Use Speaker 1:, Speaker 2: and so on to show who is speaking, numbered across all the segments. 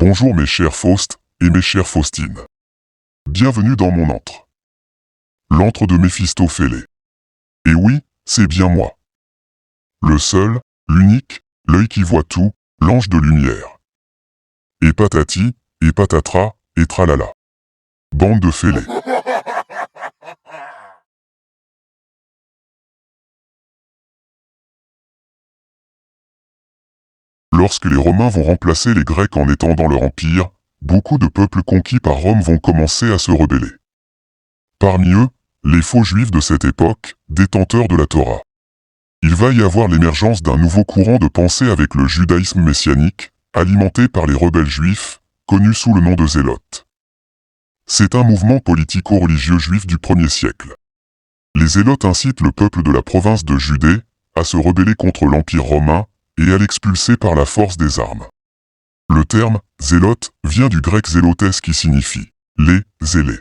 Speaker 1: Bonjour mes chers Faust et mes chères Faustines. Bienvenue dans mon antre. L'antre de Méphistophélès. Et oui, c'est bien moi. Le seul, l'unique, l'œil qui voit tout, l'ange de lumière. Et patati, et patatras, et tralala. Bande de fêlés. Lorsque les Romains vont remplacer les Grecs en étendant leur empire, beaucoup de peuples conquis par Rome vont commencer à se rebeller. Parmi eux, les faux juifs de cette époque, détenteurs de la Torah. Il va y avoir l'émergence d'un nouveau courant de pensée avec le judaïsme messianique, alimenté par les rebelles juifs, connus sous le nom de zélotes. C'est un mouvement politico-religieux juif du 1er siècle. Les zélotes incitent le peuple de la province de Judée à se rebeller contre l'Empire romain et à l'expulser par la force des armes. Le terme « zélote » vient du grec zélotes qui signifie « les zélés ».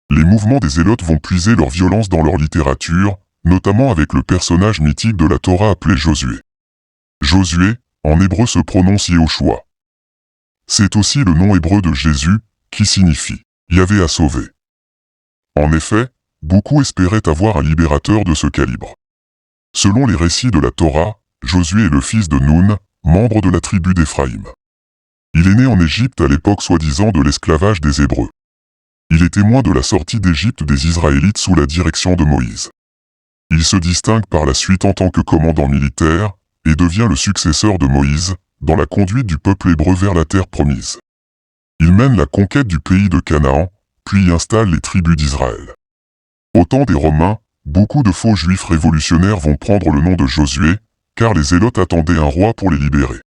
Speaker 1: Les mouvements des zélotes vont puiser leur violence dans leur littérature, notamment avec le personnage mythique de la Torah appelé Josué. Josué, en hébreu se prononce Yehoshua. C'est aussi le nom hébreu de Jésus, qui signifie « Yahvé a sauvé ». En effet, beaucoup espéraient avoir un libérateur de ce calibre. Selon les récits de la Torah, Josué est le fils de Noun, membre de la tribu d'Éphraïm. Il est né en Égypte à l'époque soi-disant de l'esclavage des Hébreux. Il est témoin de la sortie d'Égypte des Israélites sous la direction de Moïse. Il se distingue par la suite en tant que commandant militaire et devient le successeur de Moïse dans la conduite du peuple hébreu vers la terre promise. Il mène la conquête du pays de Canaan, puis y installe les tribus d'Israël. Au temps des Romains, beaucoup de faux juifs révolutionnaires vont prendre le nom de Josué, car les zélotes attendaient un roi pour les libérer.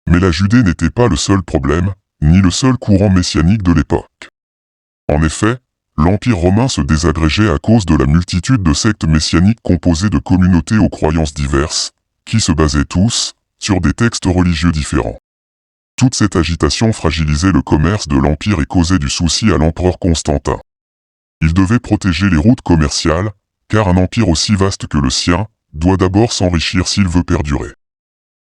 Speaker 1: Mais la Judée n'était pas le seul problème, ni le seul courant messianique de l'époque. En effet, l'Empire romain se désagrégeait à cause de la multitude de sectes messianiques composées de communautés aux croyances diverses, qui se basaient tous sur des textes religieux différents. Toute cette agitation fragilisait le commerce de l'Empire et causait du souci à l'empereur Constantin. Il devait protéger les routes commerciales, car un empire aussi vaste que le sien doit d'abord s'enrichir s'il veut perdurer.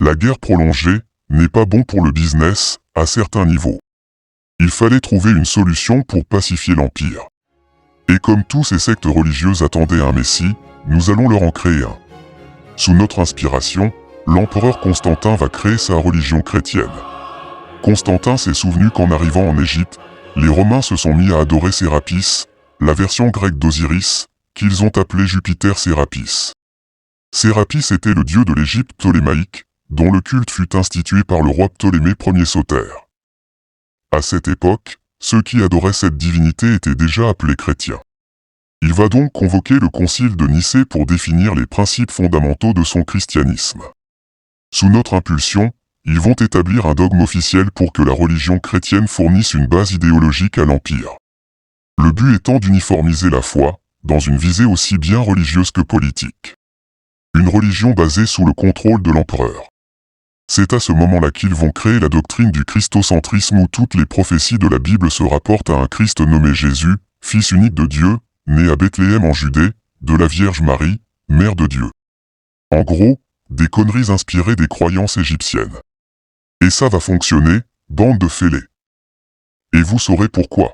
Speaker 1: La guerre prolongée n'est pas bon pour le business à certains niveaux. Il fallait trouver une solution pour pacifier l'Empire. Et comme tous ces sectes religieuses attendaient un messie, nous allons leur en créer un. Sous notre inspiration, l'empereur Constantin va créer sa religion chrétienne. Constantin s'est souvenu qu'en arrivant en Égypte, les Romains se sont mis à adorer Sérapis, la version grecque d'Osiris, qu'ils ont appelé Jupiter Sérapis. Sérapis était le dieu de l'Égypte ptolémaïque, dont le culte fut institué par le roi Ptolémée Ier Sotère. À cette époque, ceux qui adoraient cette divinité étaient déjà appelés chrétiens. Il va donc convoquer le concile de Nicée pour définir les principes fondamentaux de son christianisme. Sous notre impulsion, ils vont établir un dogme officiel pour que la religion chrétienne fournisse une base idéologique à l'Empire. Le but étant d'uniformiser la foi, dans une visée aussi bien religieuse que politique. Une religion basée sous le contrôle de l'empereur. C'est à ce moment-là qu'ils vont créer la doctrine du christocentrisme où toutes les prophéties de la Bible se rapportent à un Christ nommé Jésus, fils unique de Dieu, né à Bethléem en Judée, de la Vierge Marie, mère de Dieu. En gros, des conneries inspirées des croyances égyptiennes. Et ça va fonctionner, bande de fêlés. Et vous saurez pourquoi.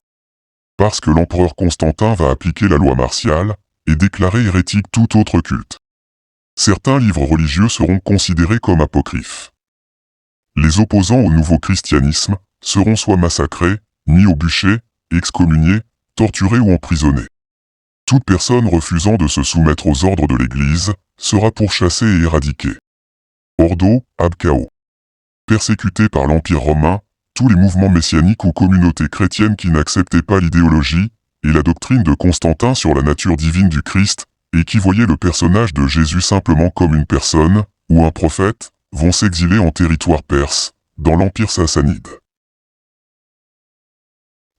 Speaker 1: Parce que l'empereur Constantin va appliquer la loi martiale et déclarer hérétique tout autre culte. Certains livres religieux seront considérés comme apocryphes. Les opposants au nouveau christianisme seront soit massacrés, mis au bûcher, excommuniés, torturés ou emprisonnés. Toute personne refusant de se soumettre aux ordres de l'Église sera pourchassée et éradiquée. Ordo ab chaos. Persécutés par l'Empire romain, tous les mouvements messianiques ou communautés chrétiennes qui n'acceptaient pas l'idéologie et la doctrine de Constantin sur la nature divine du Christ et qui voyaient le personnage de Jésus simplement comme une personne ou un prophète, vont s'exiler en territoire perse, dans l'Empire sassanide.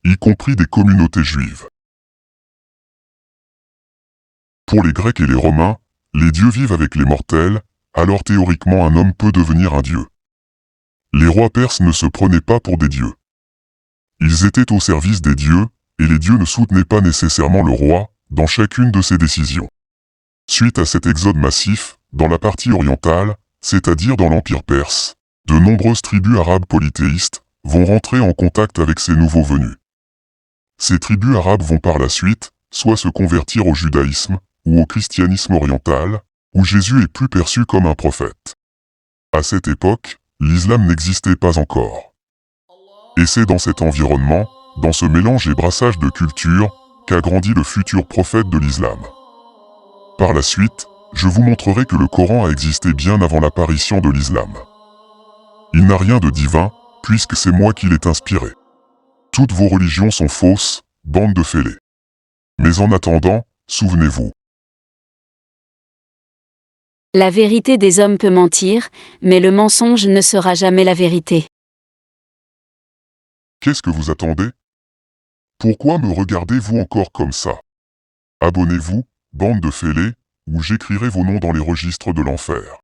Speaker 1: Y compris des communautés juives. Pour les Grecs et les Romains, les dieux vivent avec les mortels, alors théoriquement un homme peut devenir un dieu. Les rois perses ne se prenaient pas pour des dieux. Ils étaient au service des dieux, et les dieux ne soutenaient pas nécessairement le roi, dans chacune de ses décisions. Suite à cet exode massif, dans la partie orientale, c'est-à-dire dans l'Empire perse, de nombreuses tribus arabes polythéistes vont rentrer en contact avec ces nouveaux venus. Ces tribus arabes vont par la suite, soit se convertir au judaïsme, ou au christianisme oriental, où Jésus est plus perçu comme un prophète. À cette époque, l'islam n'existait pas encore. Et c'est dans cet environnement, dans ce mélange et brassage de cultures, qu'a grandi le futur prophète de l'islam. Par la suite, je vous montrerai que le Coran a existé bien avant l'apparition de l'islam. Il n'a rien de divin, puisque c'est moi qui l'ai inspiré. Toutes vos religions sont fausses, bande de fêlés. Mais en attendant, souvenez-vous.
Speaker 2: La vérité des hommes peut mentir, mais le mensonge ne sera jamais la vérité.
Speaker 1: Qu'est-ce que vous attendez? Pourquoi me regardez-vous encore comme ça? Abonnez-vous, bande de fêlés, ou j'écrirai vos noms dans les registres de l'enfer.